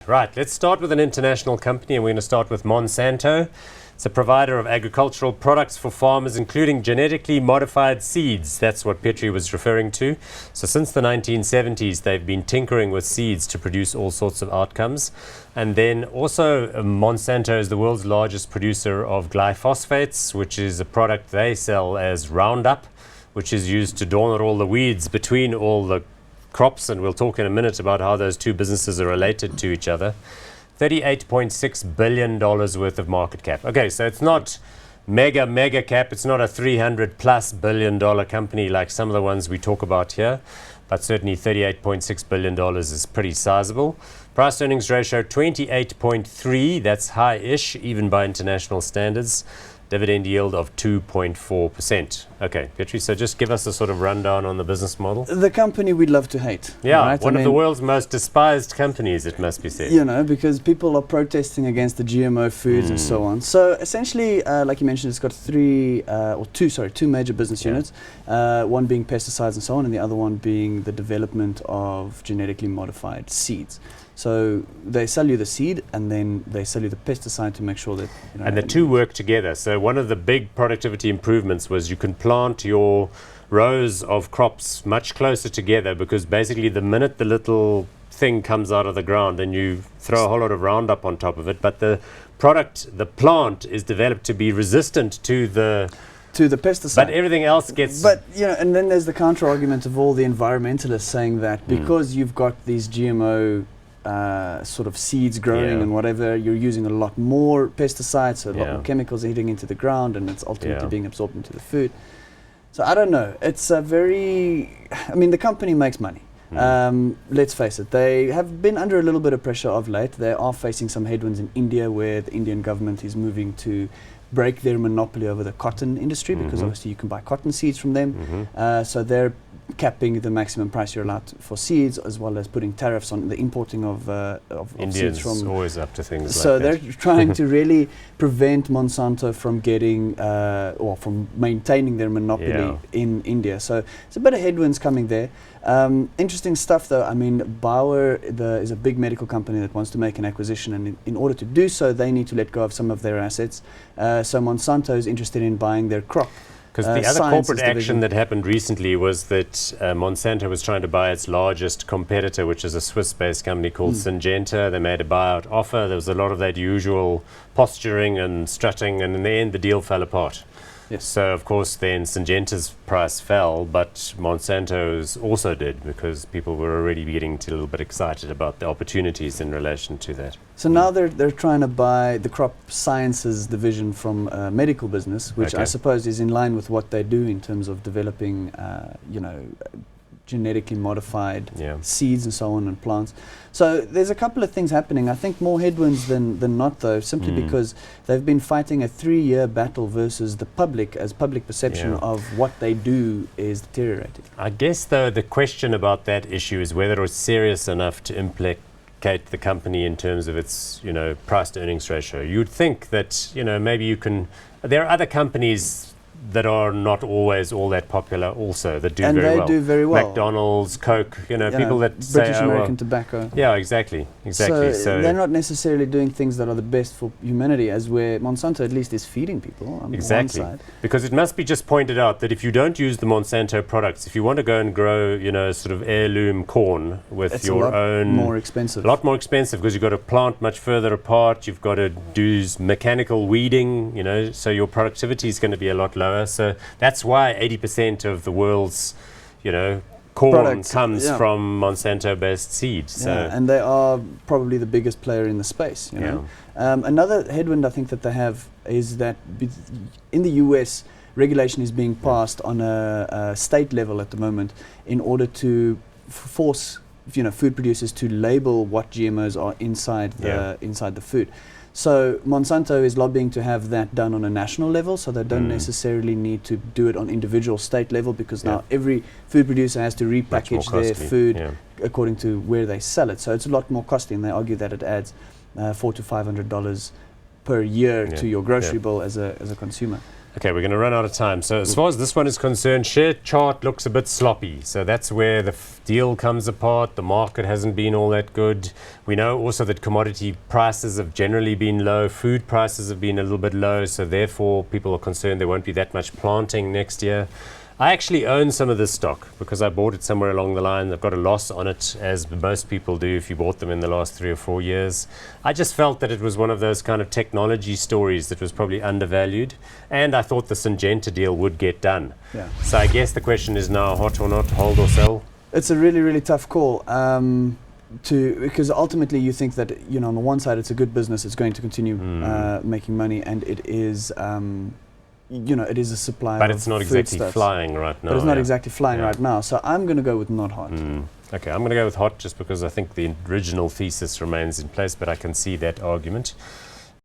Right, let's start with an international company, and we're going to start with Monsanto. It's a provider of agricultural products for farmers, including genetically modified seeds. That's what Petri was referring to. So since the 1970s, they've been tinkering with seeds to produce all sorts of outcomes. And then also Monsanto is the world's largest producer of glyphosates, which is a product they sell as Roundup, which is used to dawn all the weeds between all the crops. And we'll talk in a minute about how those two businesses are related to each other. $38.6 billion worth of market cap. Okay, so it's not mega cap. It's not a $300+ billion company like some of the ones we talk about here, but certainly $38.6 billion is pretty sizable. Price earnings ratio 28.3. That's high-ish, even by international standards. Dividend yield of 2.4%. Okay, Petri, so just give us a sort of rundown on the business model. The company we'd love to hate. Yeah, right? one of the world's most despised companies, it must be said. You know, because people are protesting against the GMO foods and so on. So essentially, like you mentioned, it's got two major business units. One being pesticides and so on, and the other one being the development of genetically modified seeds. So they sell you the seed, and then they sell you the pesticide to make sure that... and the two work together. So one of the big productivity improvements was you can plant your rows of crops much closer together, because basically the minute the little thing comes out of the ground, then you throw a whole lot of Roundup on top of it. But the plant is developed to be resistant to the pesticide. But everything else gets... But, and then there's the counter argument of all the environmentalists saying that because you've got these GMO sort of seeds growing and whatever, you're using a lot more pesticides, so a lot more chemicals are hitting into the ground, and it's ultimately being absorbed into the food. So I don't know. It's a the company makes money. Let's face it, they have been under a little bit of pressure of late. They are facing some headwinds in India, where the Indian government is moving to break their monopoly over the cotton industry, because obviously you can buy cotton seeds from them. So they're capping the maximum price you're allowed for seeds, as well as putting tariffs on the importing of Indians seeds from... always up to things so like that. they're trying to really prevent Monsanto from getting or from maintaining their monopoly in India. So it's a bit of headwinds coming there. Interesting stuff though. I mean, Bauer is a big medical company that wants to make an acquisition, and in order to do so, they need to let go of some of their assets. So Monsanto is interested in buying their crop. Because the other corporate action that happened recently was that Monsanto was trying to buy its largest competitor, which is a Swiss-based company called Syngenta. They made a buyout offer. There was a lot of that usual posturing and strutting, and in the end, the deal fell apart. Yes. So, of course, then Syngenta's price fell, but Monsanto's also did, because people were already getting a little bit excited about the opportunities in relation to that. So now they're trying to buy the crop sciences division from a medical business, which I suppose is in line with what they do in terms of developing, genetically modified seeds and so on, and plants. So there's a couple of things happening. I think more headwinds than not, though, simply because they've been fighting a 3-year battle versus the public, as public perception of what they do is deteriorating. I guess, though, the question about that issue is whether it's serious enough to implicate the company in terms of its, price to earnings ratio. You'd think that, maybe you can... There are other companies that are not always all that popular also, that do very well. And they do very well. McDonald's, Coke, people that say... British American Tobacco. Yeah, exactly. So they're not necessarily doing things that are the best for humanity, as where Monsanto at least is feeding people on one side. Because it must be just pointed out that if you don't use the Monsanto products, if you want to go and grow, sort of heirloom corn with your own... It's a lot more expensive. A lot more expensive, because you've got to plant much further apart, you've got to do mechanical weeding, so your productivity is going to be a lot lower. So that's why 80% of the world's, corn comes from Monsanto-based seeds. So and they are probably the biggest player in the space. Another headwind I think that they have is that in the US, regulation is being passed on a state level at the moment in order to force food producers to label what GMOs are inside the food. So Monsanto is lobbying to have that done on a national level, so they don't necessarily need to do it on individual state level, because now every food producer has to repackage their food according to where they sell it. So it's a lot more costly, and they argue that it adds $400 to $500 per year to your grocery bill as a consumer. Okay, we're going to run out of time. So as far as this one is concerned, share chart looks a bit sloppy. So that's where the deal comes apart. The market hasn't been all that good. We know also that commodity prices have generally been low. Food prices have been a little bit low. So therefore, people are concerned there won't be that much planting next year. I actually own some of this stock because I bought it somewhere along the line. I've got a loss on it, as most people do if you bought them in the last 3 or 4 years. I just felt that it was one of those kind of technology stories that was probably undervalued, and I thought the Syngenta deal would get done. Yeah. So I guess the question is now, hot or not, hold or sell? It's a really, really tough call. Because ultimately you think that, you know, on the one side it's a good business, it's going to continue making money, and it is you know, it is a supply but of it's not food exactly stuffs. flying right now. But it's not exactly flying right now, so I'm going to go with not hot. Okay, I'm going to go with hot just because I think the original thesis remains in place, but I can see that argument.